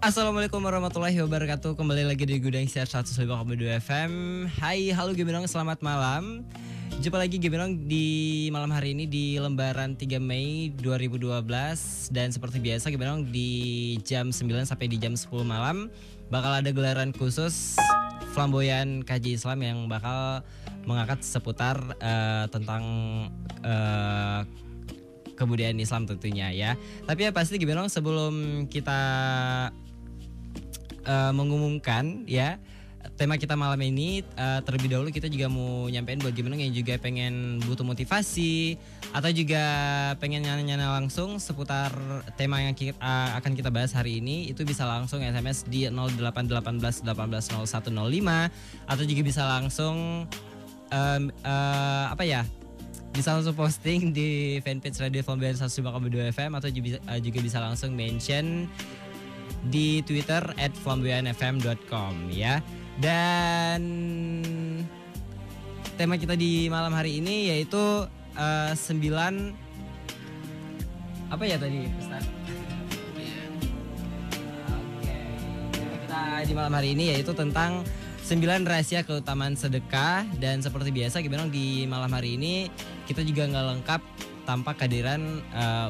Assalamualaikum warahmatullahi wabarakatuh. Kembali lagi di Gudang Siar 105,2 FM. Hai, halo Gebenong, selamat malam. Jumpa lagi Gebenong di malam hari ini di lembaran 3 Mei 2012. Dan seperti biasa Gebenong di jam 9 sampai di jam 10 malam bakal ada gelaran khusus Flamboyan Kaji Islam yang bakal mengangkat seputar tentang kebudayaan Islam tentunya ya. Tapi ya pasti Gebenong sebelum kita mengumumkan ya tema kita malam ini, terlebih dahulu kita juga mau nyampein buat Gebenong yang juga pengen butuh motivasi atau juga pengen nyana-nyana langsung seputar tema yang akan kita bahas hari ini, itu bisa langsung SMS di 0818 18 01 05 atau juga bisa langsung bisa langsung posting di fanpage Radio Flamboyan 105,2 FM atau juga bisa langsung mention di Twitter @flamboyanfm.com ya. Dan tema kita di malam hari ini yaitu 9 apa ya tadi Ustaz? Oke. Tema kita di malam hari ini yaitu tentang 9 rahasia keutamaan sedekah. Dan seperti biasa Gebenong di malam hari ini kita juga nggak lengkap tanpa kehadiran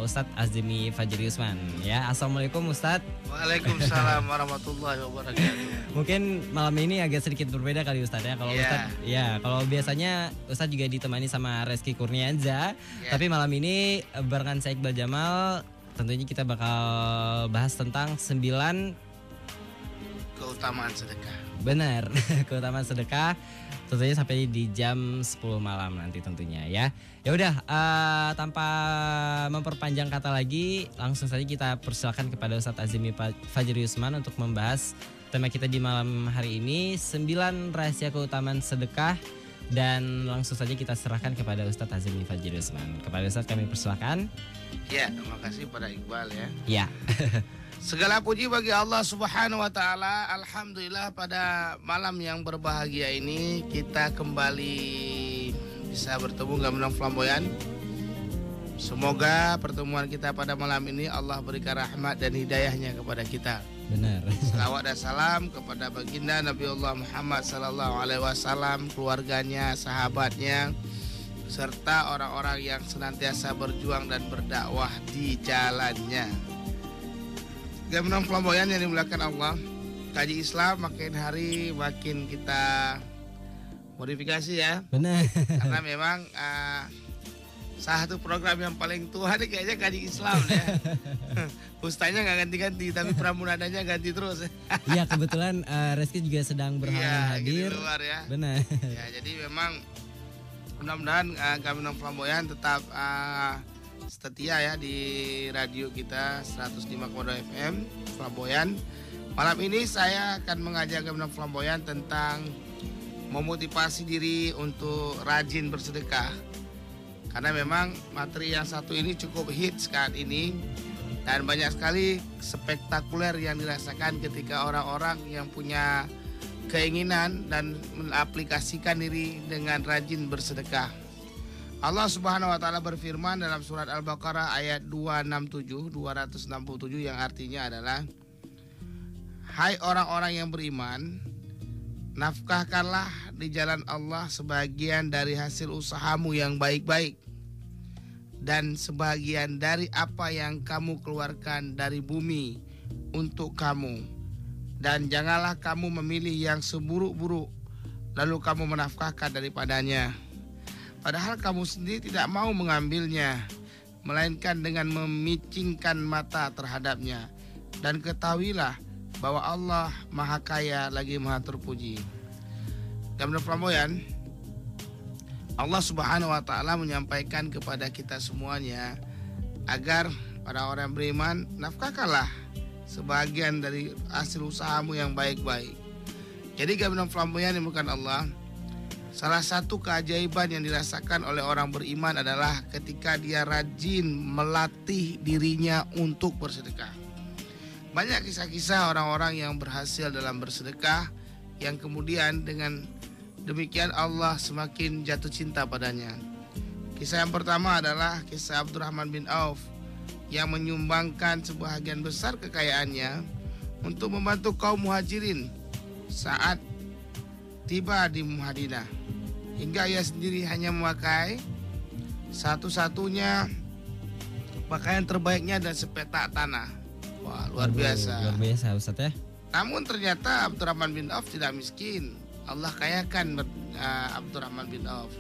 Ustadz Azmi Fajri Usman ya. Assalamualaikum Ustadz. Waalaikumsalam warahmatullahi wabarakatuh. Mungkin malam ini agak sedikit berbeda kali Ustadz ya. Kalau Ustadz ya, kalau biasanya Ustadz juga ditemani sama Reski Kurniaza, tapi malam ini barengan saya Iqbal Jamal, tentunya kita bakal bahas tentang 9 keutamaan sedekah. Benar, keutamaan sedekah. Tentunya sampai di jam 10 malam nanti tentunya ya. Ya udah, tanpa memperpanjang kata lagi, langsung saja kita persilakan kepada Ustadz Azmi Fajri Usman untuk membahas tema kita di malam hari ini, 9 rahasia keutamaan sedekah. Dan langsung saja kita serahkan kepada Ustadz Azmi Fajri Usman. Kepada Ustadz kami persilakan. Ya, terima kasih pada Iqbal ya. Ya. Segala puji bagi Allah Subhanahu wa taala. Alhamdulillah pada malam yang berbahagia ini kita kembali bisa bertemu Gebenong Flamboyan. Semoga pertemuan kita pada malam ini Allah berikan rahmat dan hidayahnya kepada kita. Benar. Salawat dan salam kepada baginda Nabiullah Muhammad sallallahu alaihi wasallam, keluarganya, sahabatnya, serta orang-orang yang senantiasa berjuang dan berdakwah di jalannya. Gebenong Flamboyan yang dimuliakan Allah, Kaji Islam makin hari makin kita modifikasi ya. Benar. Karena memang satu program yang paling tua nih kayaknya Kaji Islam ya. Ustaznya nggak ganti-ganti tapi pramunadanya ganti terus. Iya, kebetulan Reski juga sedang berhalangan hadir. Di luar ya. Benar. Ya, jadi memang mudah-mudahan Gebenong Flamboyan tetap setia ya di radio kita 105,2 FM Flamboyan. Malam ini saya akan mengajak Gebenong Flamboyan tentang memotivasi diri untuk rajin bersedekah. Karena memang materi yang satu ini cukup hits saat ini dan banyak sekali spektakuler yang dirasakan ketika orang-orang yang punya keinginan dan mengaplikasikan diri dengan rajin bersedekah. Allah Subhanahu wa taala berfirman dalam surat Al-Baqarah ayat 267 yang artinya adalah, hai orang-orang yang beriman, nafkahkanlah di jalan Allah sebagian dari hasil usahamu yang baik-baik dan sebagian dari apa yang kamu keluarkan dari bumi untuk kamu, dan janganlah kamu memilih yang seburuk-buruk lalu kamu menafkahkan daripadanya, padahal kamu sendiri tidak mau mengambilnya, melainkan dengan memicingkan mata terhadapnya. Dan ketahuilah bahwa Allah Maha Kaya lagi Maha Terpuji. Gebenong Flamboyan, Allah Subhanahu wa taala menyampaikan kepada kita semuanya agar pada orang yang beriman, nafkahkanlah sebagian dari hasil usahamu yang baik-baik. Jadi Gebenong Flamboyan yang bukan Allah, salah satu keajaiban yang dirasakan oleh orang beriman adalah ketika dia rajin melatih dirinya untuk bersedekah. Banyak kisah-kisah orang-orang yang berhasil dalam bersedekah yang kemudian dengan demikian Allah semakin jatuh cinta padanya. Kisah yang pertama adalah kisah Abdurrahman bin Auf yang menyumbangkan sebahagian besar kekayaannya untuk membantu kaum muhajirin saat tiba di Madinah, hingga ia sendiri hanya memakai satu-satunya pakaian terbaiknya dan sepetak tanah. Wah, luar biasa. Luar biasa Ustaz ya. Namun ternyata Abdurrahman bin Auf tidak miskin. Allah kayakan Abdurrahman bin Auf.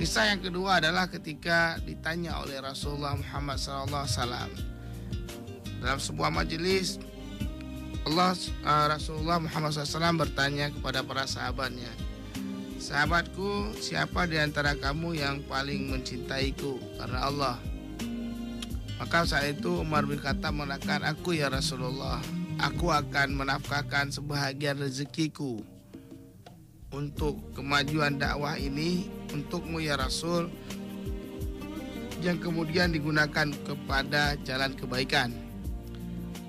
Kisah yang kedua adalah ketika ditanya oleh Rasulullah Muhammad SAW dalam sebuah majelis. Rasulullah Muhammad SAW bertanya kepada para sahabatnya, "Sahabatku, siapa di antara kamu yang paling mencintaiku karena Allah?" Maka saat itu Umar bin Khattab mengatakan, "Aku ya Rasulullah, aku akan menafkahkan sebahagian rezekiku untuk kemajuan dakwah ini untukmu ya Rasul, yang kemudian digunakan kepada jalan kebaikan."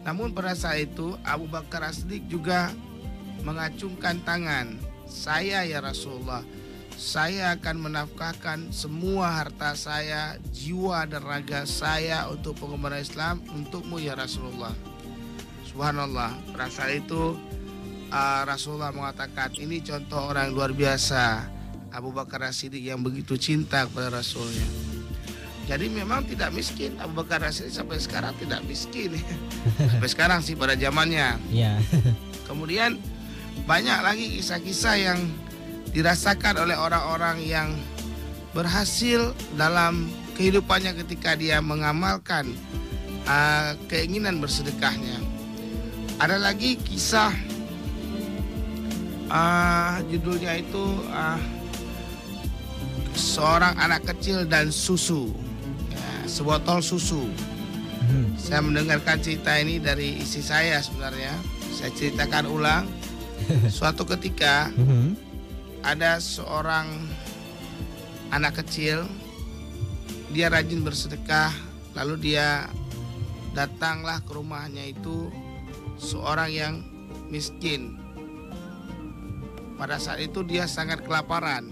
Namun pada saat itu Abu Bakar As-Siddiq juga mengacungkan tangan, "Saya ya Rasulullah, saya akan menafkahkan semua harta saya, jiwa dan raga saya untuk pengembangan Islam untukmu ya Rasulullah." Subhanallah, pada saat itu Rasulullah mengatakan, ini contoh orang luar biasa, Abu Bakar As-Siddiq yang begitu cinta kepada Rasulnya. Jadi memang tidak miskin, Abu Bakar As-Siddiq sampai sekarang tidak miskin. Sampai sekarang sih pada zamannya. Iya. Kemudian banyak lagi kisah-kisah yang dirasakan oleh orang-orang yang berhasil dalam kehidupannya ketika dia mengamalkan keinginan bersedekahnya. Ada lagi kisah judulnya itu seorang anak kecil dan susu, sebotol susu. Saya mendengarkan cerita ini dari istri saya sebenarnya. Saya ceritakan ulang. Suatu ketika ada seorang anak kecil, dia rajin bersedekah, lalu dia datanglah ke rumahnya itu seorang yang miskin. Pada saat itu dia sangat kelaparan,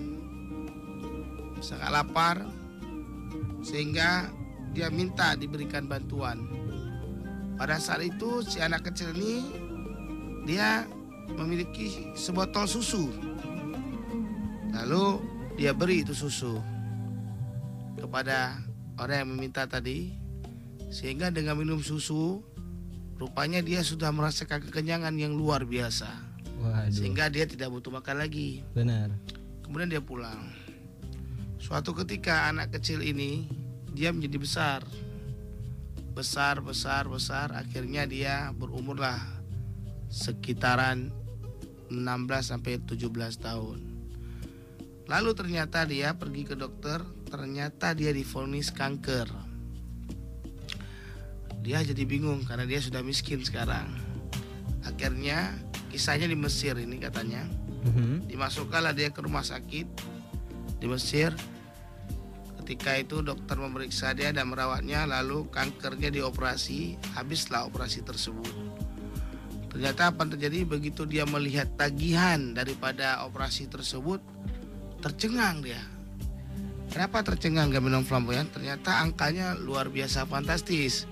sangat lapar, sehingga dia minta diberikan bantuan. Pada saat itu si anak kecil ini dia memiliki sebotol susu. Lalu dia beri itu susu kepada orang yang meminta tadi, sehingga dengan minum susu rupanya dia sudah merasakan kekenyangan yang luar biasa. Waduh. Sehingga dia tidak butuh makan lagi. Benar. Kemudian dia pulang. Suatu ketika anak kecil ini dia menjadi besar. Akhirnya dia berumurlah sekitaran 16 sampai 17 tahun. Lalu ternyata dia pergi ke dokter, ternyata dia divonis kanker. Dia jadi bingung karena dia sudah miskin sekarang. Akhirnya kisahnya di Mesir ini katanya. Dimasukkanlah dia ke rumah sakit di Mesir. Ketika itu dokter memeriksa dia dan merawatnya, lalu kankernya dioperasi, habislah operasi tersebut. Ternyata apa yang terjadi, begitu dia melihat tagihan daripada operasi tersebut, tercengang dia. Kenapa tercengang Gaminom Flamboyan? Ternyata angkanya luar biasa fantastis.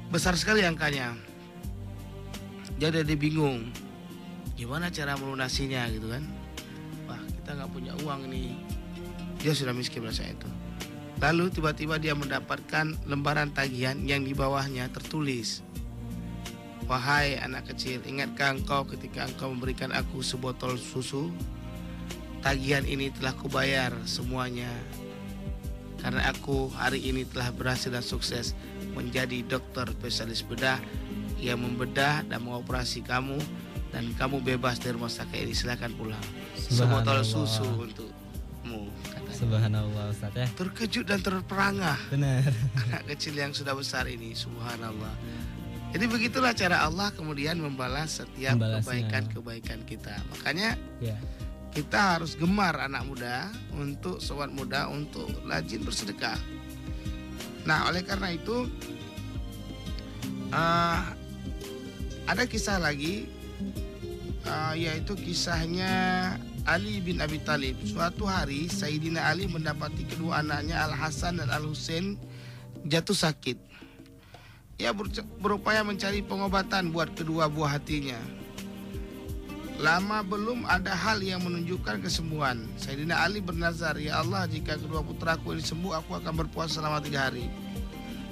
Besar sekali angkanya. Jadi dia bingung, gimana cara melunasinya gitu kan. Wah, kita gak punya uang nih. Dia sudah miskin pada saat itu. Lalu tiba-tiba dia mendapatkan lembaran tagihan yang di bawahnya tertulis, "Wahai anak kecil, ingatkah engkau ketika engkau memberikan aku sebotol susu? Tagihan ini telah kubayar semuanya. Karena aku hari ini telah berhasil dan sukses menjadi dokter spesialis bedah yang membedah dan mengoperasi kamu, dan kamu bebas dari rumah sakit ini. Silakan pulang. Sebotol susu untukmu." Subhanallah Ustaz ya. Terkejut dan terperangah Benar. anak kecil yang sudah besar ini. Subhanallah. Jadi begitulah cara Allah kemudian membalas setiap kebaikan-kebaikan kita. Makanya kita harus gemar anak muda, untuk sobat muda, untuk rajin bersedekah. Nah, oleh karena itu ada kisah lagi, yaitu kisahnya Ali bin Abi Thalib. Suatu hari Sayyidina Ali mendapati kedua anaknya Al Hasan dan Al Husain jatuh sakit. ia berupaya mencari pengobatan buat kedua buah hatinya. Lama belum ada hal yang menunjukkan kesembuhan. Sayyidina Ali bernazar, "Ya Allah, jika kedua putraku ini sembuh, aku akan berpuasa selama 3 hari."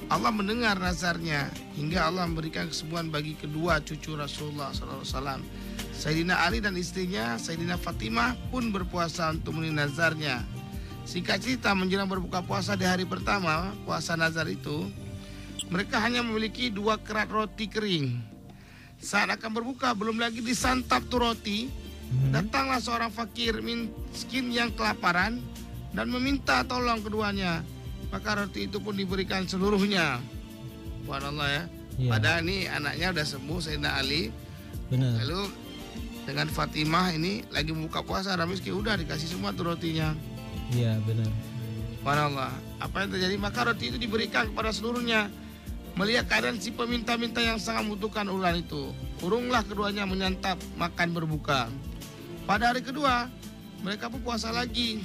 Allah mendengar nazarnya hingga Allah memberikan kesembuhan bagi kedua cucu Rasulullah SAW. Sayyidina Ali dan istrinya Sayyidina Fatimah pun berpuasa untuk memenuhi nazarnya. Singkat cerita, menjelang berbuka puasa di hari pertama puasa nazar itu, mereka hanya memiliki 2 kerat roti kering. Saat akan berbuka, belum lagi disantap tuh roti, datanglah seorang fakir miskin yang kelaparan dan meminta tolong keduanya. Maka roti itu pun diberikan seluruhnya. Subhanallah ya. Padahal ini anaknya udah sembuh, Sayyidina Ali. Benar. Lalu dengan Fatimah ini lagi membuka puasa, orang miskin udah dikasih semua tuh rotinya. Iya, benar. Subhanallah. Apa yang terjadi? Maka roti itu diberikan kepada seluruhnya. Melihat keadaan si peminta-minta yang sangat membutuhkan urulan itu, urunglah keduanya menyantap makan berbuka. Pada hari kedua, mereka pun puasa lagi.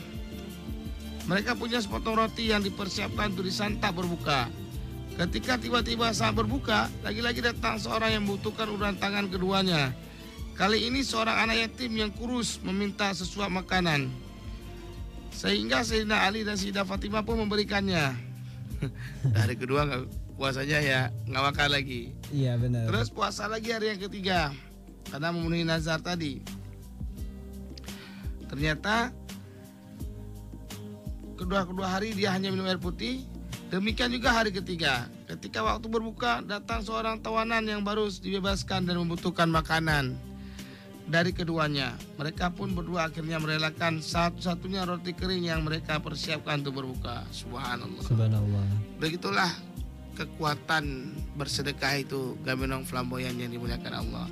Mereka punya sepotong roti yang dipersiapkan untuk disantap berbuka. Ketika tiba-tiba saat berbuka, lagi-lagi datang seorang yang membutuhkan uluran tangan keduanya. Kali ini seorang anak yatim yang kurus meminta sesuap makanan. Sehingga Sayyidina Ali dan Sayyidah Fatimah pun memberikannya. Dari kedua puasanya ya nggak makan lagi. Iya, benar. Terus puasa lagi hari yang ketiga karena memenuhi nazar tadi. Ternyata kedua hari dia hanya minum air putih. Demikian juga hari ketiga. Ketika waktu berbuka, datang seorang tawanan yang baru dibebaskan dan membutuhkan makanan dari keduanya. Mereka pun berdua akhirnya merelakan satu-satunya roti kering yang mereka persiapkan untuk berbuka. Subhanallah. Subhanallah. Begitulah kekuatan bersedekah itu, Gabenong Flamboyan yang dimuliakan Allah.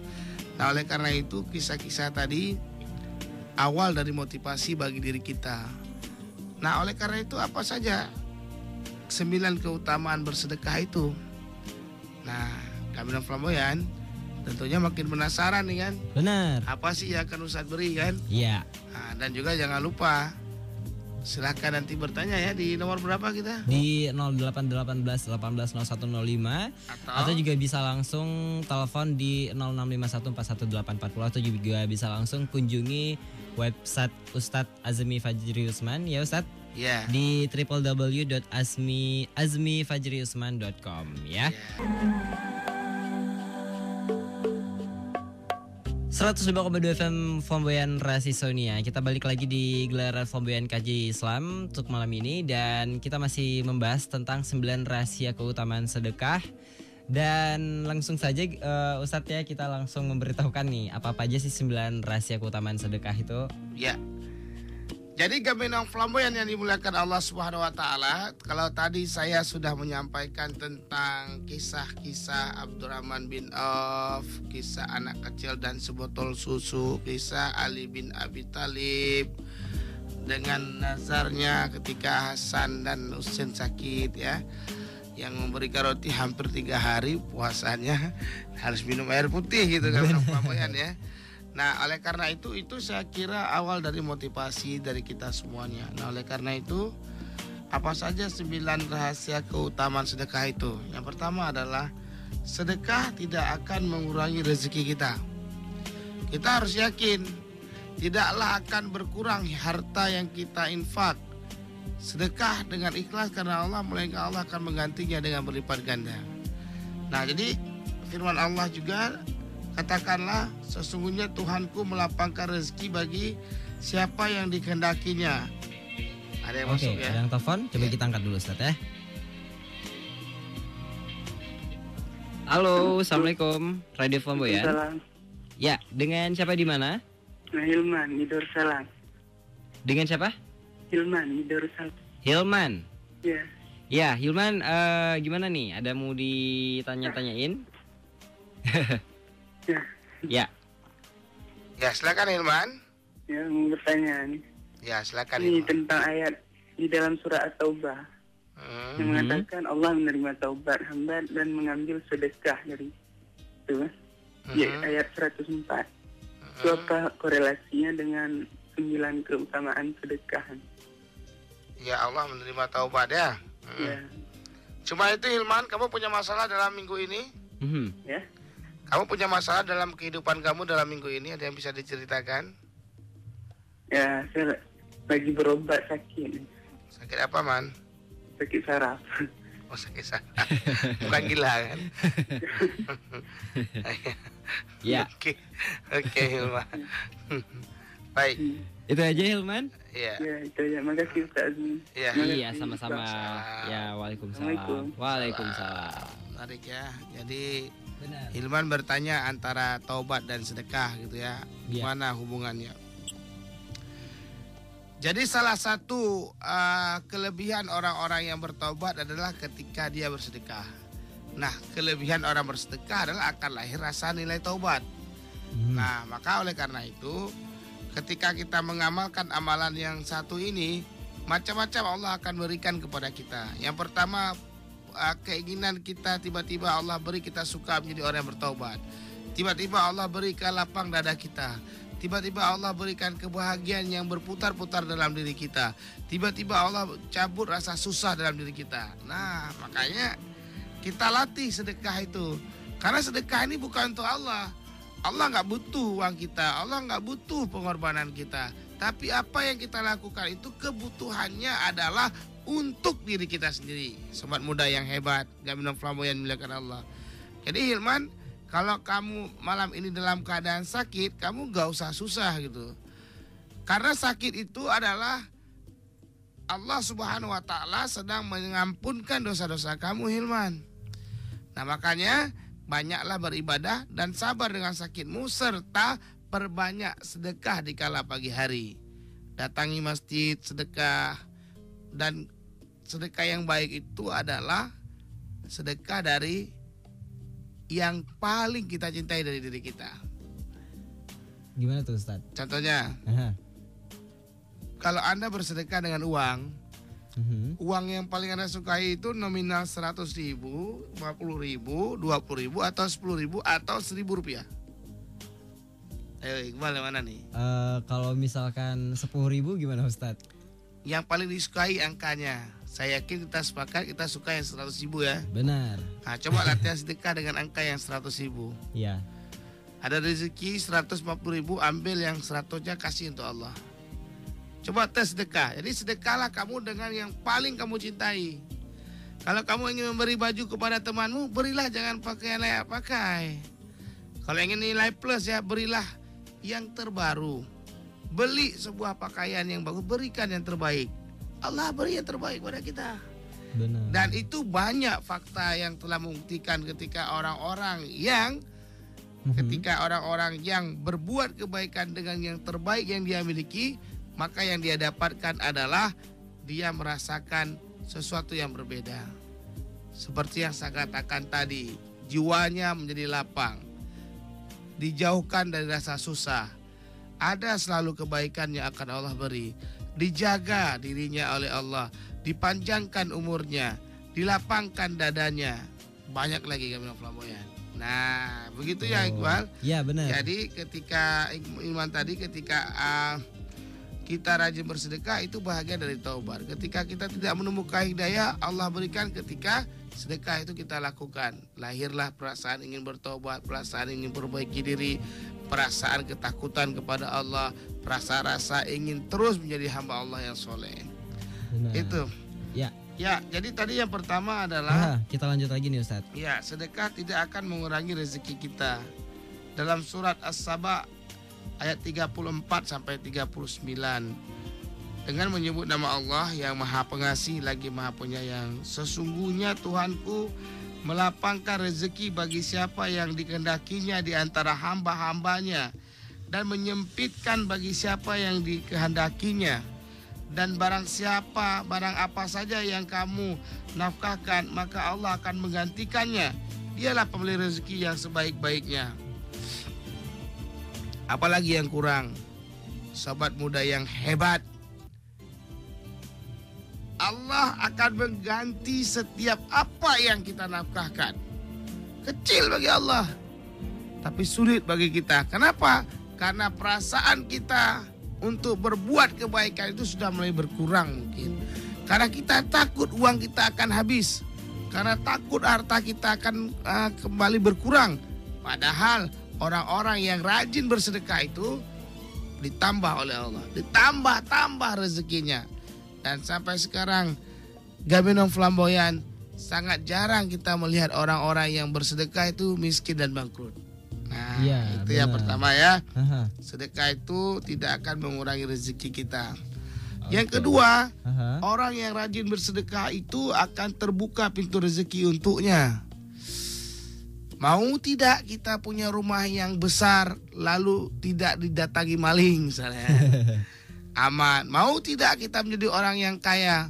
Nah, oleh karena itu kisah-kisah tadi awal dari motivasi bagi diri kita. Nah, oleh karena itu apa saja 9 keutamaan bersedekah itu? Nah, Gabenong Flamboyan tentunya makin penasaran nih kan. Benar. Apa sih yang akan Ustadz beri kan? Iya. Nah, dan juga jangan lupa silahkan nanti bertanya ya di nomor berapa kita? Di 0818 18 0105 atau juga bisa langsung telepon di 0651411840 atau juga bisa langsung kunjungi website Ustadz Azmi Fajri Usman ya Ustadz. Ya. Di www.azmifajriusman.com ya. 105,2 FM Flamboyan Rasi Sonia. Kita balik lagi di gelaran Flamboyan Kaji Islam untuk malam ini dan kita masih membahas tentang 9 rahasia keutamaan sedekah. Dan langsung saja Ustadz ya, kita langsung memberitahukan nih apa-apa aja sih 9 rahasia keutamaan sedekah itu. Ya. Jadi Gabenong Flamboyan yang dimuliakan Allah Subhanahu wa taala, kalau tadi saya sudah menyampaikan tentang kisah-kisah Abdurrahman bin Auf, kisah anak kecil dan sebotol susu, kisah Ali bin Abi Thalib dengan nazarnya ketika Hasan dan Husain sakit ya, yang memberikan roti hampir 3 hari puasanya harus minum air putih gitu Gabenong Flamboyan ya. Nah, oleh karena itu saya kira awal dari motivasi dari kita semuanya. Nah, oleh karena itu apa saja 9 rahasia keutamaan sedekah itu? Yang pertama adalah sedekah tidak akan mengurangi rezeki kita. Kita harus yakin tidaklah akan berkurang harta yang kita infak. Sedekah dengan ikhlas karena Allah, melainkan Allah akan menggantinya dengan berlipat ganda. Nah, jadi firman Allah juga, katakanlah sesungguhnya Tuhanku melapangkan rezeki bagi siapa yang dikehendakinya. Ada yang masuk ya? Ada yang telepon, coba kita angkat dulu Ustaz ya. Halo, Assalamualaikum. Radio Flamboyan. Salam. Ya, dengan siapa di mana? Hilman di Darussalam. Dengan siapa? Hilman di Darussalam. Hilman. Ya. Ya, Hilman, gimana nih? Ada mau ditanya-tanyain? Ya. Ya. Ya, silakan Hilman. Ya, mau bertanya nih. Ya, silakan Ini Hilman. tentang ayat di dalam surah At-Taubah yang mengatakan Allah menerima taubat hamba dan mengambil sedekah dari itu. Ya, ayat 104. Itu apa korelasinya dengan 9 keutamaan sedekah? Ya, Allah menerima taubat ya. Ya. Cuma itu Hilman, kamu punya masalah dalam minggu ini? Ya. Kamu punya masalah dalam kehidupan kamu dalam minggu ini? Ada yang bisa diceritakan? Ya, saya lagi berobat sakit. Sakit apa, Man? Sakit saraf. Oh, sakit saraf. Bukan gila kan? Ya. Oke, Hilman. Baik. Itu aja Hilman. Iya. Ya, itu ya. Makasih Ustaz. Iya. Iya, sama-sama. Ya, waalaikumsalam. Assalamualaikum. Waalaikumsalam. Menarik ya. Jadi Benar. Hilman bertanya antara taubat dan sedekah gitu ya. Iya. Mana hubungannya? Jadi salah satu kelebihan orang-orang yang bertaubat adalah ketika dia bersedekah. Nah, kelebihan orang bersedekah adalah akan lahir rasa nilai taubat. Nah, maka oleh karena itu ketika kita mengamalkan amalan yang satu ini, macam-macam Allah akan berikan kepada kita. Yang pertama, keinginan kita tiba-tiba Allah beri kita suka menjadi orang yang bertaubat. Tiba-tiba Allah berikan lapang dada kita. Tiba-tiba Allah berikan kebahagiaan yang berputar-putar dalam diri kita. Tiba-tiba Allah cabut rasa susah dalam diri kita. Nah, makanya kita latih sedekah itu. Karena sedekah ini bukan untuk Allah. Allah nggak butuh uang kita. Allah nggak butuh pengorbanan kita. Tapi apa yang kita lakukan itu kebutuhannya adalah untuk diri kita sendiri. Sobat muda yang hebat, Gamilang Flamboyan milakan Allah. Jadi Hilman, kalau kamu malam ini dalam keadaan sakit, kamu gak usah susah gitu. Karena sakit itu adalah Allah Subhanahu wa Ta'ala sedang mengampunkan dosa-dosa kamu, Hilman. Nah, makanya banyaklah beribadah dan sabar dengan sakitmu, serta perbanyak sedekah di kala pagi hari. Datangi masjid, sedekah. Dan sedekah yang baik itu adalah sedekah dari yang paling kita cintai dari diri kita. Gimana tuh Ustaz? Contohnya, kalau Anda bersedekah dengan uang, uang yang paling Anda sukai itu nominal 100.000, 50.000, 20.000 atau 10.000 atau 1.000 rupiah. Ayo, Iqbal mana nih? Kalau misalkan 10.000 gimana Ustaz? Yang paling disukai angkanya. Saya yakin kita sepakat kita suka yang 100.000 ya. Benar. Nah, coba latihan sedekah dengan angka yang 100.000. Iya. Ada rezeki 140.000, ambil yang 100-nya kasih untuk Allah. Coba tes sedekah. Jadi sedekahlah kamu dengan yang paling kamu cintai. Kalau kamu ingin memberi baju kepada temanmu, berilah, jangan pakai yang layak pakai. Kalau ingin nilai plus ya, berilah yang terbaru. Beli sebuah pakaian yang bagus, berikan yang terbaik. Allah beri yang terbaik pada kita. Benar. Dan itu banyak fakta yang telah membuktikan ketika orang-orang yang berbuat kebaikan dengan yang terbaik yang dia miliki, maka yang dia dapatkan adalah dia merasakan sesuatu yang berbeda. Seperti yang saya katakan tadi, jiwanya menjadi lapang, dijauhkan dari rasa susah. Ada selalu kebaikan yang akan Allah beri. Dijaga dirinya oleh Allah, dipanjangkan umurnya, dilapangkan dadanya. Banyak lagi Gamilang Flamboyan. Nah, begitu ya Iqbal. Iya benar. Jadi ketika Iman tadi, ketika kita rajin bersedekah, itu bahagia dari taubat. Ketika kita tidak menemukan hidayah, Allah berikan ketika sedekah itu kita lakukan. Lahirlah perasaan ingin bertaubat, perasaan ingin perbaiki diri, perasaan ketakutan kepada Allah, rasa ingin terus menjadi hamba Allah yang soleh. Benar. Itu. Ya. Ya, jadi tadi yang pertama adalah kita lanjut lagi nih Ustaz. ya, sedekah tidak akan mengurangi rezeki kita. Dalam surat As-Saba ayat 34 sampai 39, dengan menyebut nama Allah yang Maha Pengasih lagi Maha Penyayang. Sesungguhnya Tuhanku melapangkan rezeki bagi siapa yang dikehendakinya di antara hamba-hambanya, dan menyempitkan bagi siapa yang dikehendakinya. Dan barang apa saja yang kamu nafkahkan, maka Allah akan menggantikannya. Dialah pemberi rezeki yang sebaik-baiknya. Apalagi yang kurang, sobat muda yang hebat, Allah akan mengganti setiap apa yang kita nafkahkan. Kecil bagi Allah, tapi sulit bagi kita. Kenapa? Karena perasaan kita untuk berbuat kebaikan itu sudah mulai berkurang mungkin. Karena kita takut uang kita akan habis. karena takut harta kita akan kembali berkurang. Padahal orang-orang yang rajin bersedekah itu ditambah oleh Allah, ditambah rezekinya. Dan sampai sekarang Gabinong Flamboyan sangat jarang kita melihat orang-orang yang bersedekah itu miskin dan bangkrut. Nah, ya, itu yang pertama ya. Aha. Sedekah itu tidak akan mengurangi rezeki kita. Yang kedua, orang yang rajin bersedekah itu akan terbuka pintu rezeki untuknya. Mau tidak kita punya rumah yang besar lalu tidak didatangi maling misalnya. Aman. Mau tidak kita menjadi orang yang kaya?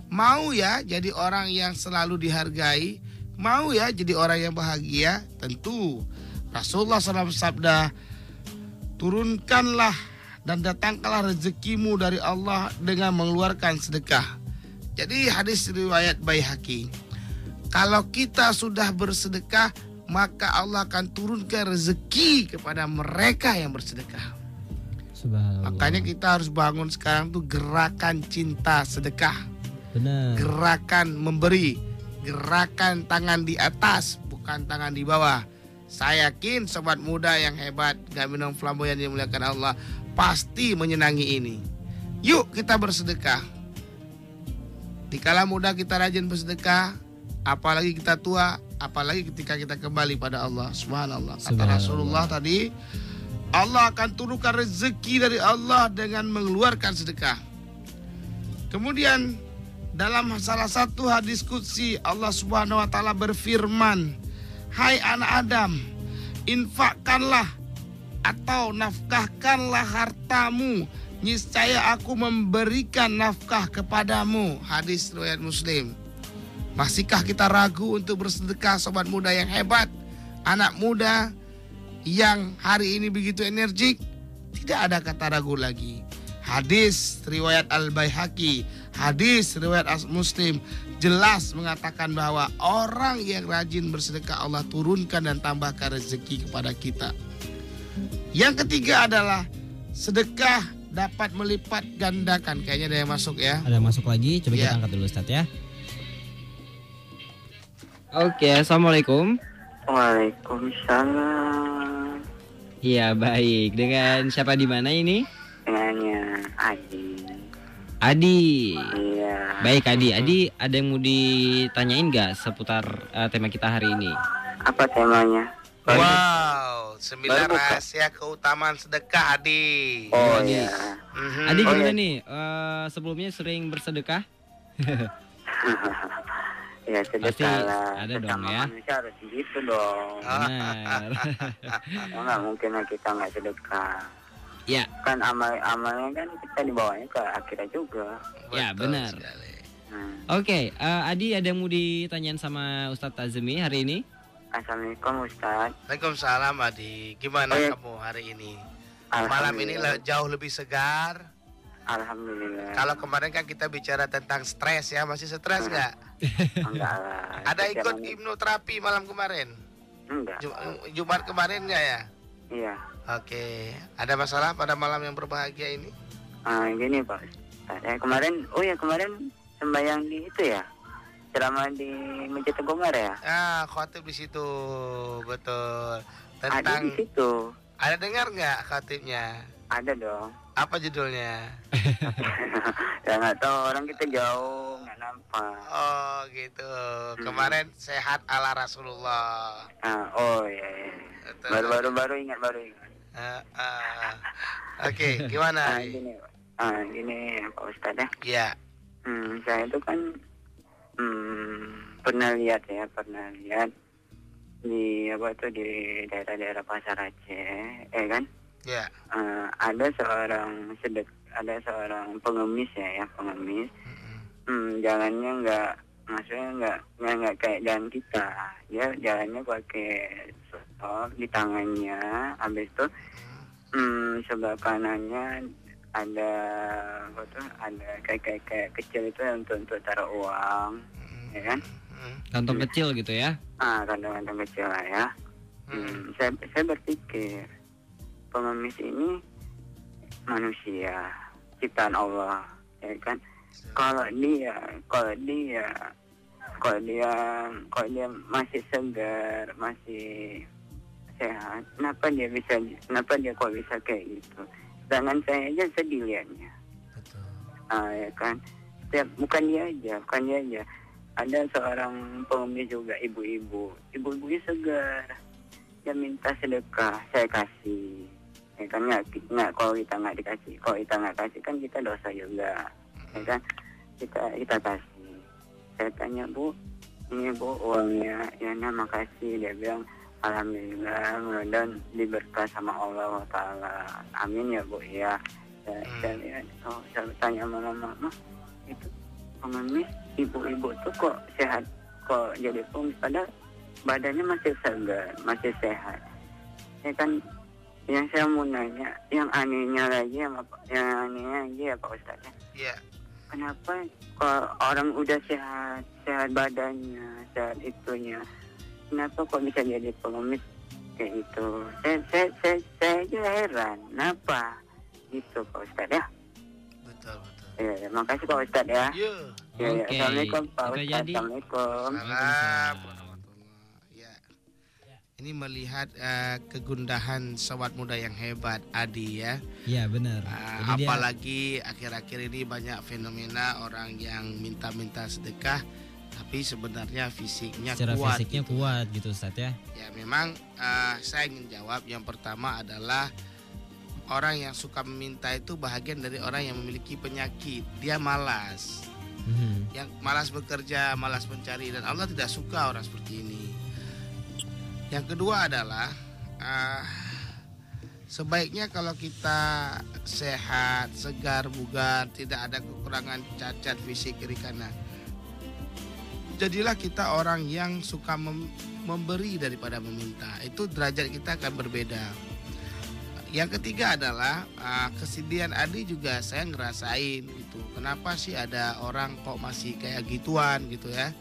Mau ya jadi orang yang selalu dihargai? Mau ya jadi orang yang bahagia? Tentu. Rasulullah SAW sabda, turunkanlah dan datangkanlah rezekimu dari Allah dengan mengeluarkan sedekah. Jadi hadis riwayat Baihaqi. Kalau kita sudah bersedekah, maka Allah akan turunkan rezeki kepada mereka yang bersedekah. Subhanallah. Makanya kita harus bangun sekarang tuh gerakan cinta sedekah. Benar. Gerakan memberi, gerakan tangan di atas, bukan tangan di bawah. Saya yakin sobat muda yang hebat, Gabinong Flamboyan yang dimuliakan Allah, pasti menyenangi ini. Yuk kita bersedekah. Dikala muda kita rajin bersedekah, apalagi kita tua, apalagi ketika kita kembali pada Allah. Subhanallah. Kata Rasulullah tadi, Allah akan turunkan rezeki dari Allah dengan mengeluarkan sedekah. Kemudian dalam salah satu hadis qudsi Allah Subhanahu wa taala berfirman, "Hai anak Adam, infakkanlah atau nafkahkanlah hartamu, niscaya aku memberikan nafkah kepadamu." Hadis riwayat Muslim. Masihkah kita ragu untuk bersedekah, sobat muda yang hebat, anak muda yang hari ini begitu energik? Tidak ada kata ragu lagi. Hadis riwayat Al-Baihaqi, hadis riwayat Muslim jelas mengatakan bahwa orang yang rajin bersedekah Allah turunkan dan tambahkan rezeki kepada kita. Yang ketiga adalah sedekah dapat melipat gandakan. Kayaknya ada yang masuk ya. Ada yang masuk lagi, coba kita angkat dulu Ustadz ya. Oke, assalamualaikum. Waalaikumsalam. Iya baik. Dengan siapa di mana ini? Dengannya Adi. Adi. Iya. Baik Adi. Adi ada yang mau ditanyain nggak seputar tema kita hari ini? Apa temanya? Wow, 9 rahasia keutamaan sedekah, Adi. Oh Adi. iya. Adi gimana nih? Sebelumnya sering bersedekah? Ya sedekah lah. Ada dong Sesama ya. manusia harus gitu dong. Benar. Nggak mungkin lah kita nggak sedekah. Ya. Kan amalnya kan kita dibawanya ke akhirat juga. Ya benar. Oke, Adi ada yang mau ditanyain sama Ustadz Azmi hari ini? Assalamualaikum Ustadz. Waalaikumsalam Adi. Gimana kamu hari ini? Malam ini jauh lebih segar. Alhamdulillah. Kalau kemarin kan kita bicara tentang stres ya, masih stres nggak? Enggak lah. Ada ikut hipnoterapi malam kemarin? Enggak. Jumat kemarin nggak ya? Iya. Oke. Ada masalah pada malam yang berbahagia ini? Gini Pak Ustadz. Kemarin sembahyang di itu ya, ceramah di Masjid Tegomar ya. Khotib di situ, betul. Ada di situ. Ada dengar nggak khotibnya? Ada dong. Apa judulnya? Ya nggak tahu, orang kita jauh nggak nampak. Oh gitu. Kemarin sehat ala Rasulullah. Oh iya. Baru ingat. Oke, gimana? Gini Pak Ustadz ya. Iya. Saya itu kan pernah lihat di di daerah-daerah Pasar Aceh, kan? Iya. Ada seorang pengemis ya, pengemis. Jalannya maksudnya nggak kayak jalan kita. Dia jalannya pakai sosok di tangannya, habis itu sebelah kanannya ada kayak kecil itu untuk taruh uang, ya kan? Kantong kecil gitu ya? Kantong kecil lah ya. Saya berpikir pengemis ini manusia ciptaan Allah, ya kan? Kalau dia kok dia masih segar, masih sehat, kenapa dia kok bisa kayak gitu? Sedangkan saya aja sedih liatnya. Betul. Ya kan, bukan dia aja. Ada seorang pengemis juga, ibu-ibunya segar, dia minta sedekah, saya kasih. Ya kan, nggak kalau kita nggak kasih kan kita dosa juga. Ya kan, kita kasih. Saya tanya, Bu, ini Bu uangnya, ya makasih. Dia bilang, alhamdulillah, mudah-mudahan diberkah sama Allah Ta'ala. Amin ya Bu ya. Saya lihat, saya tanya sama mama, itu pengemis, ibu-ibu tuh kok sehat, kok jadi pengemis, padahal badannya masih segar, masih sehat. Ya kan, yang saya mau nanya, yang anehnya lagi ya Pak Ustadz. Iya. Kenapa kok orang udah sehat badannya, sehat itunya, kenapa kok bisa jadi pengemis kayak gitu? Saya aja heran, kenapa gitu Pak Ustadz ya? Betul. Ya, makasih Pak Ustadz ya. Iya. Ya, Oke. Assalamualaikum Pak Itu Ustadz. jadi. Assalamualaikum. Salam. Ya. Ini melihat kegundahan sobat muda yang hebat, Adi ya. Iya benar. Jadi dia- Apalagi akhir-akhir ini banyak fenomena orang yang minta-minta sedekah, tapi sebenarnya fisiknya secara kuat. fisiknya gitu. kuat gitu Ustadz ya. Ya memang saya ingin jawab yang pertama adalah orang yang suka meminta itu bahagian dari orang yang memiliki penyakit. Dia malas. Yang malas bekerja, malas mencari, dan Allah tidak suka orang seperti ini. Yang kedua adalah sebaiknya kalau kita sehat, segar, bugar, tidak ada kekurangan cacat fisik kiri kanan, jadilah kita orang yang suka memberi daripada meminta. Itu derajat kita akan berbeda. Yang ketiga adalah kesedihan Adi juga saya ngerasain gitu. Kenapa sih ada orang kok masih kayak gituan gitu ya?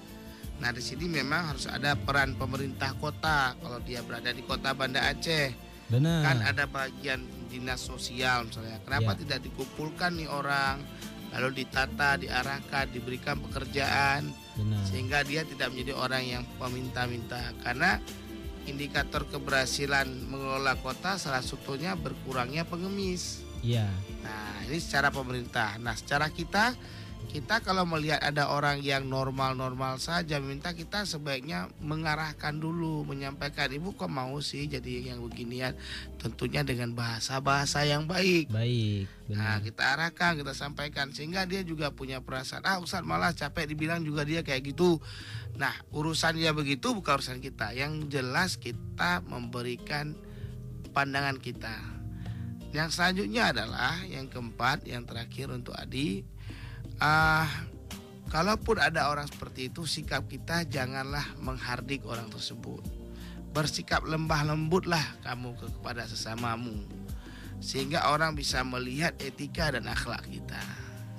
Nah di sini memang harus ada peran pemerintah kota. Kalau dia berada di kota Banda Aceh, Benar. kan ada bagian dinas sosial misalnya. Kenapa Ya. tidak dikumpulkan nih orang, lalu ditata, diarahkan, diberikan pekerjaan, Benar. sehingga dia tidak menjadi orang yang meminta-minta. Karena indikator keberhasilan mengelola kota salah satunya berkurangnya pengemis. Iya. Nah ini secara pemerintah. Nah secara kita kalau melihat ada orang yang normal-normal saja meminta, kita sebaiknya mengarahkan dulu, menyampaikan, ibu kok mau sih jadi yang beginian, tentunya dengan bahasa-bahasa yang baik. Baik. Nah Benar. kita arahkan, kita sampaikan, sehingga dia juga punya perasaan, Ustadz malah capek dibilang juga dia kayak gitu. Nah urusan dia begitu bukan urusan kita. Yang jelas kita memberikan pandangan kita. Yang selanjutnya adalah yang keempat, yang terakhir untuk Adi, kalaupun ada orang seperti itu, sikap kita janganlah menghardik orang tersebut. Bersikap lembah lembutlah kamu kepada sesamamu, sehingga orang bisa melihat etika dan akhlak kita.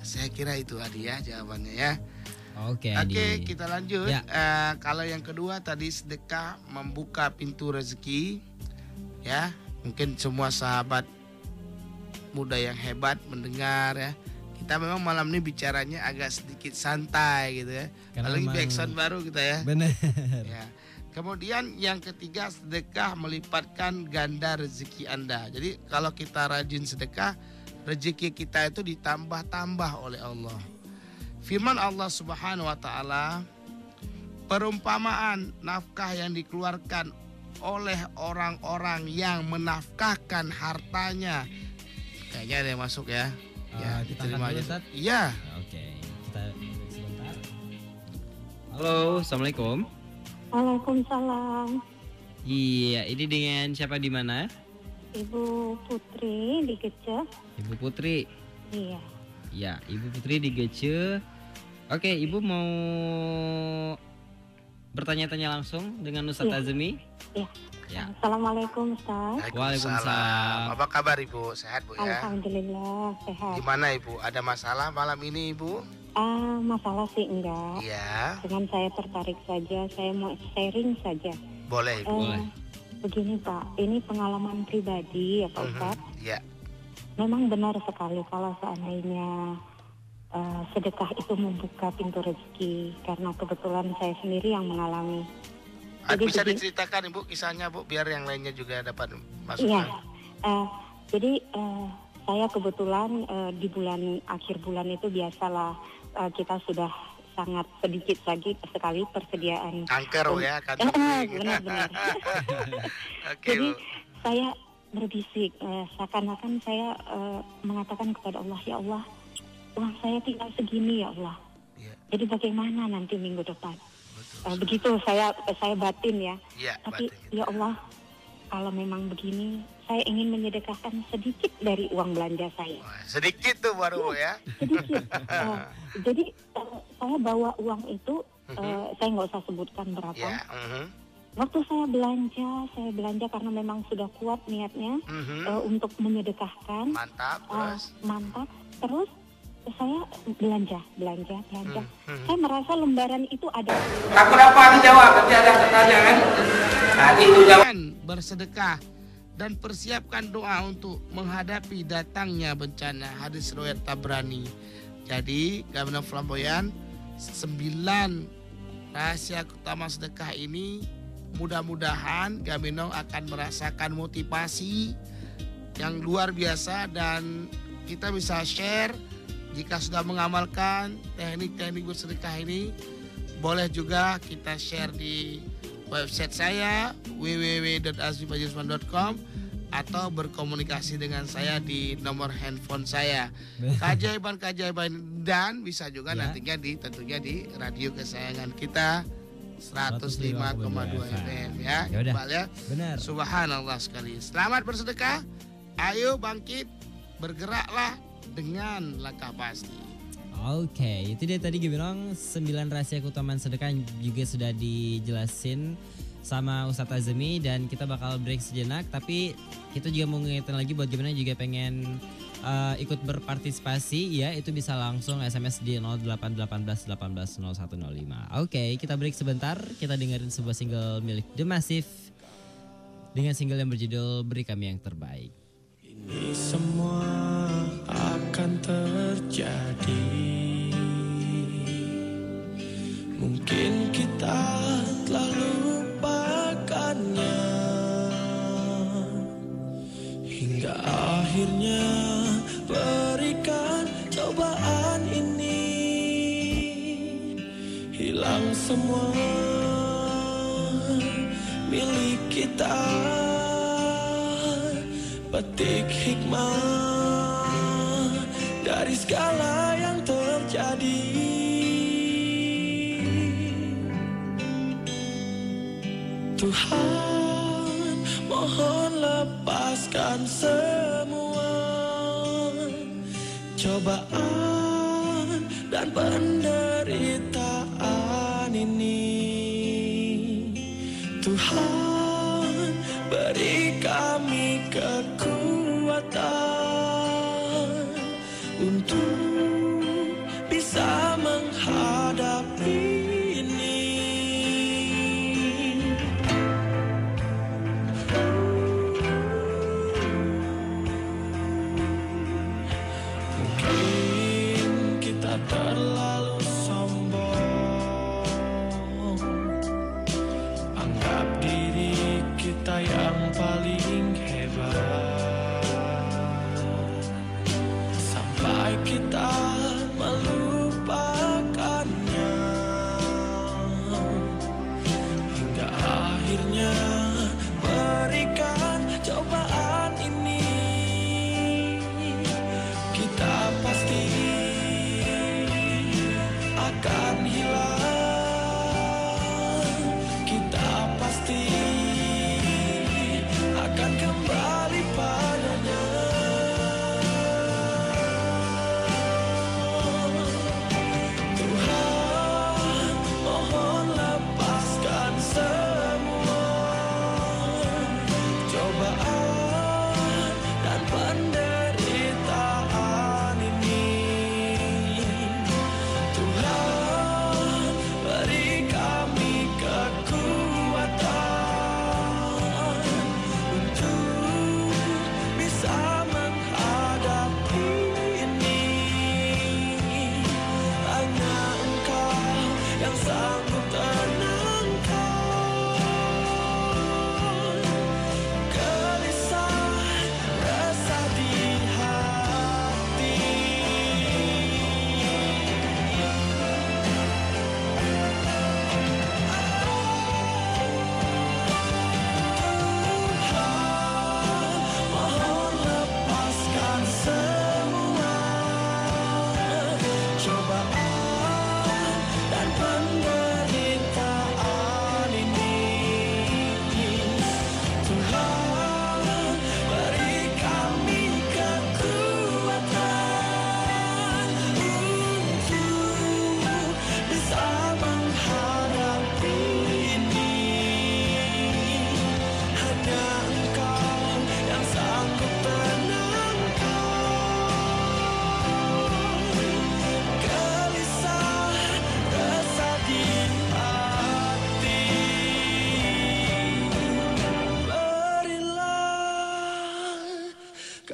Saya kira itu Adi ya jawabannya ya. Oke. Oke, Adi. kita lanjut. Ya. Kalau yang kedua tadi sedekah membuka pintu rezeki, ya mungkin semua sahabat muda yang hebat mendengar ya. Kita memang malam ini bicaranya agak sedikit santai gitu ya. Karena Apalagi memang- backsound baru kita ya. Benar. Ya. Kemudian yang ketiga, sedekah melipatkan ganda rezeki Anda. Jadi kalau kita rajin sedekah, rezeki kita itu ditambah-tambah oleh Allah. Firman Allah Subhanahu wa taala, perumpamaan nafkah yang dikeluarkan oleh orang-orang yang menafkahkan hartanya. Kayaknya ada yang masuk ya. Ya, Kita diterima angkat dulu, aja. Ustaz. Iya. Oke. Kita break sebentar. Halo, assalamualaikum. Waalaikumsalam. Iya, ini dengan siapa di mana? Ibu Putri di Gece. Ibu Putri. Iya. Ya, Ibu Putri di Gece. Oke, Ibu mau bertanya-tanya langsung dengan Ustadz Iya. Azmi? Iya. Ya. Assalamualaikum Ustaz. Waalaikumsalam. Apa kabar Ibu? Sehat Bu ya? Alhamdulillah sehat. Gimana Ibu? Ada masalah malam ini Ibu? Masalah sih enggak. Iya. Cuman saya tertarik saja. Saya mau sharing saja. Boleh Ibu. Boleh. Begini Pak, ini pengalaman pribadi ya Pak Ustaz. Iya. Memang benar sekali kalau seandainya sedekah itu membuka pintu rezeki, karena kebetulan saya sendiri yang mengalami. Bisa diceritakan Ibu kisahnya Bu, biar yang lainnya juga dapat masukan. Iya, jadi saya kebetulan di akhir bulan itu biasalah kita sudah sangat sedikit sekali persediaan. Kanker ya, kanker. Benar-benar. Oke, jadi Bu. saya berbisik, seakan-akan saya mengatakan kepada Allah, ya Allah, uang saya tinggal segini ya Allah. Ya. Jadi bagaimana nanti minggu depan? Begitu saya batin ya. Ya, tapi batin. ya Allah, kalau memang begini, saya ingin menyedekahkan sedikit dari uang belanja saya. Wah, sedikit tuh baru ya. Sedikit. Jadi saya bawa uang itu, saya nggak usah sebutkan berapa. Ya. Waktu saya belanja karena memang sudah kuat niatnya untuk menyedekahkan. Mantap, terus. Mantap. Terus saya belanja. Saya merasa lembaran itu ada. Aku dapat dijawab, nanti ada pertanyaan. Nah, itu jawab. Bersedekah dan persiapkan doa untuk menghadapi datangnya bencana. Hadis riwayat Tabrani. Jadi, Gabungan Flamboyan, 9 rahasia utama sedekah ini mudah-mudahan Gaminong akan merasakan motivasi yang luar biasa, dan kita bisa share jika sudah mengamalkan teknik-teknik bersedekah ini. Boleh juga kita share di website saya www.azmibajusman.com atau berkomunikasi dengan saya di nomor handphone saya. Keajaiban dan bisa juga nantinya tentunya di radio kesayangan kita 105,2 FM ya. Iqbal ya. Benar. Subhanallah sekali. Selamat bersedekah. Ayo bangkit, bergeraklah dengan langkah pasti. Oke, itu dia tadi gue bilang 9 rahasia keutamaan sedekah yang juga sudah dijelasin sama Ustadz Azmi, dan kita bakal break sejenak, tapi kita juga mau ngingetin lagi buat gimana juga pengen ikut berpartisipasi ya, itu bisa langsung SMS di 0818 18 0105. Oke, kita break sebentar, kita dengerin sebuah single milik The Massive dengan single yang berjudul Beri Kami Yang Terbaik. Ini semua akan terjadi. Mungkin kita telah lupakannya hingga akhirnya berikan cobaan ini. Hilang semua milik kita. Petik hikmah dari segala yang terjadi. Tuhan, mohon lepaskan semua cobaan dan penderitaan ini. Tuhan, beri kami kekuatan untuk bisa menghadapi ini. Mungkin kita terlalu sombong, anggap diri kita yang paling hebat, sampai kita melupakannya hingga akhirnya berikan cobaan ini. Kita pasti akan hilang, kita pasti akan kembali padanya.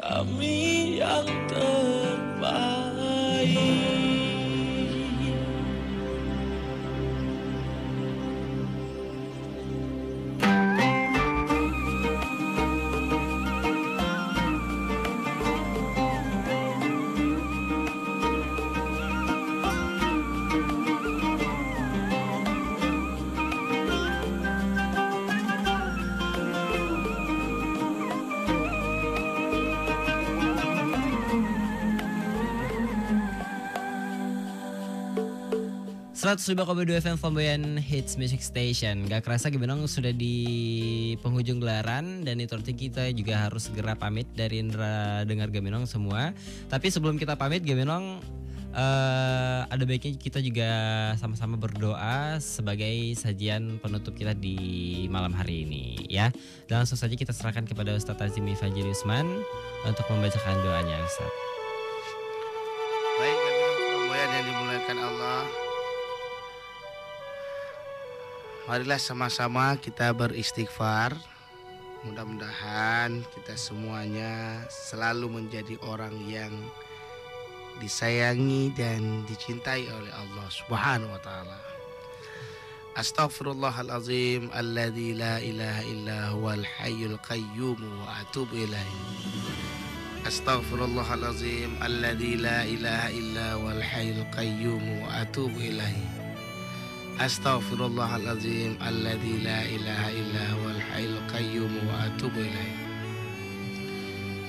kami yang terbaik. .2 FM Flamboyan Hits Music Station. Gak kerasa Gebenong sudah di penghujung gelaran dan itu artinya kita juga harus segera pamit dari Indra dengar Gebenong semua. Tapi sebelum kita pamit Gebenong, ada baiknya kita juga sama-sama berdoa sebagai sajian penutup kita di malam hari ini ya. Dan langsung saja kita serahkan kepada Ustadz Azimi Fajri Usman untuk membacakan doanya Ustadz. Baik Gebenong Flamboyan yang dimuliakan Allah, marilah sama-sama kita beristighfar. Mudah-mudahan kita semuanya selalu menjadi orang yang disayangi dan dicintai oleh Allah Subhanahu wa taala. Astaghfirullahalazim alladzi la ilaha illa huwal hayyul qayyum wa atubu ilaihi. Astaghfirullahalazim alladzi la ilaha illa huwal hayyul qayyum wa atubu ilaihi. Astaghfirullahalazim alladzi la ilaha illa huwal hayyul qayyum wa atubu ilaih.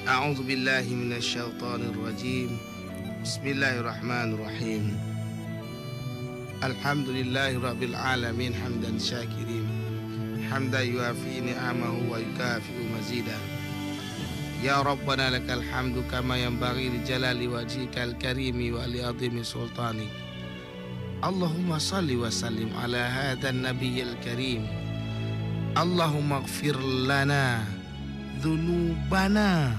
A'udzu billahi minasyaitonir rajim. Bismillahirrahmanirrahim. Alhamdulillahi rabbil alamin hamdan syakirin. Hamdan yuafi ni'amahu wa yukafi'u mazidah. Ya Rabbana lakal hamdu kama yanbaghi li jalali wajhikal karimi wa li 'azimi sultanik. Allahumma salli wa sallim ala hadzal nabiyil karim. Allahumma ighfir lana dzunubana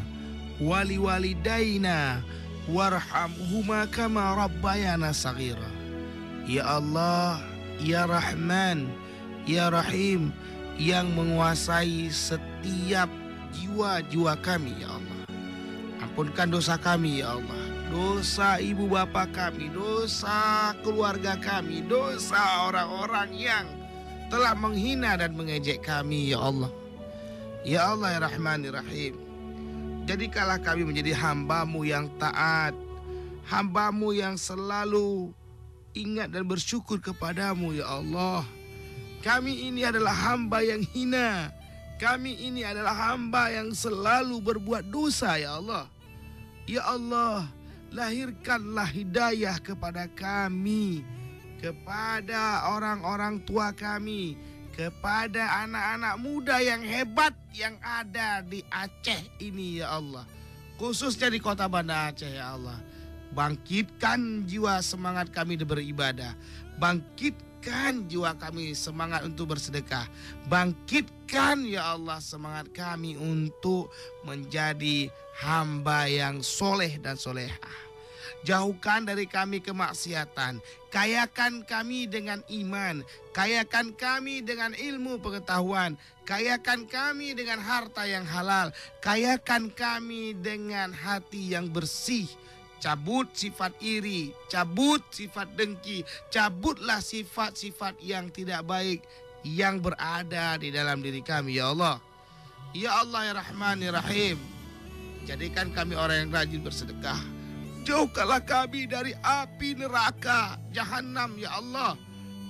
wa liwalidayna warhamhuma kama rabbayana shaghira. Ya Allah, ya Rahman, ya Rahim, yang menguasai setiap jiwa-jiwa kami ya Allah. Ampunkan dosa kami ya Allah, dosa ibu bapak kami, dosa keluarga kami, dosa orang-orang yang telah menghina dan mengejek kami ya Allah. Ya Allah ya Rahman ya Rahim, jadikanlah kami menjadi hamba-Mu yang taat, hamba-Mu yang selalu ingat dan bersyukur kepadamu ya Allah. Kami ini adalah hamba yang hina, kami ini adalah hamba yang selalu berbuat dosa ya Allah. Ya Allah, lahirkanlah hidayah kepada kami, kepada orang-orang tua kami, kepada anak-anak muda yang hebat yang ada di Aceh ini ya Allah, khususnya di kota Banda Aceh ya Allah. Bangkitkan jiwa semangat kami beribadah, bangkitkan jiwa kami semangat untuk bersedekah, bangkitkan ya Allah semangat kami untuk menjadi hamba yang soleh dan solehah. Jauhkan dari kami kemaksiatan, kayakan kami dengan iman, kayakan kami dengan ilmu pengetahuan, kayakan kami dengan harta yang halal, kayakan kami dengan hati yang bersih. Cabut sifat iri, cabut sifat dengki, cabutlah sifat-sifat yang tidak baik yang berada di dalam diri kami ya Allah. Ya Allah ya Rahman ya Rahim, jadikan kami orang yang rajin bersedekah. Jauhkanlah kami dari api neraka Jahannam ya Allah.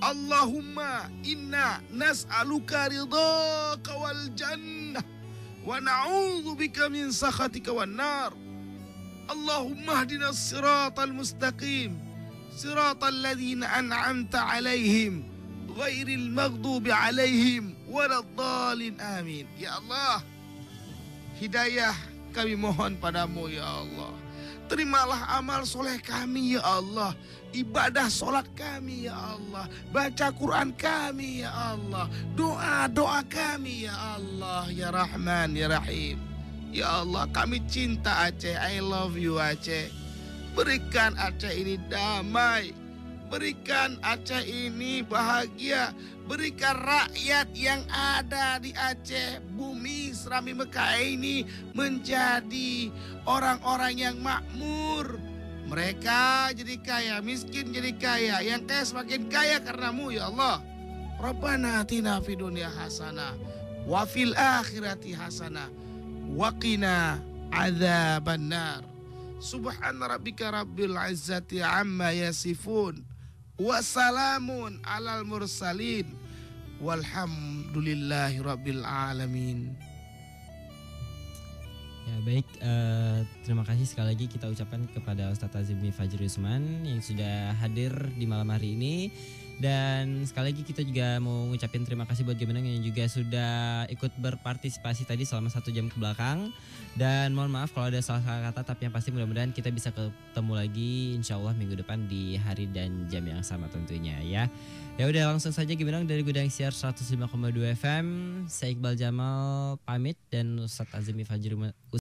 Allahumma inna nas'aluka ridhaka wal jannah wa na'udzubika min sakhatika wan nar. Allahumma hdina siratal mustaqim, siratal ladzina an'amta alaihim ghairil maghdubi alaihim waladdallin amin. Ya Allah, hidayah kami mohon padamu ya Allah. Terimalah amal soleh kami ya Allah, ibadah solat kami ya Allah, baca Quran kami ya Allah, doa-doa kami ya Allah ya Rahman ya Rahim. Ya Allah, kami cinta Aceh, I love you Aceh. Berikan Aceh ini damai, berikan Aceh ini bahagia, berikan rakyat yang ada di Aceh, bumi Nasrani Mekah ini menjadi orang-orang yang makmur. Mereka jadi kaya, miskin jadi kaya, yang kaya semakin kaya karenamu ya Allah. Rabbana atina fid dunya hasanah wa fil akhirati hasanah wa qina adzabannar. Subhana rabbika rabbil izzati amma yasifun wa salamun alal mursalin walhamdulillahi rabbil alamin. Ya baik, terima kasih sekali lagi kita ucapkan kepada Ustadz Azmi Fajri Usman yang sudah hadir di malam hari ini. Dan sekali lagi kita juga mau ngucapin terima kasih buat Gebenang yang juga sudah ikut berpartisipasi tadi selama 1 jam ke belakang. Dan mohon maaf kalau ada salah kata, tapi yang pasti mudah-mudahan kita bisa ketemu lagi insya Allah minggu depan di hari dan jam yang sama tentunya ya. Ya udah langsung saja Gebenang dari Gudang Siar 105,2 FM. Saya Iqbal Jamal pamit dan Ustadz Azmi Fajri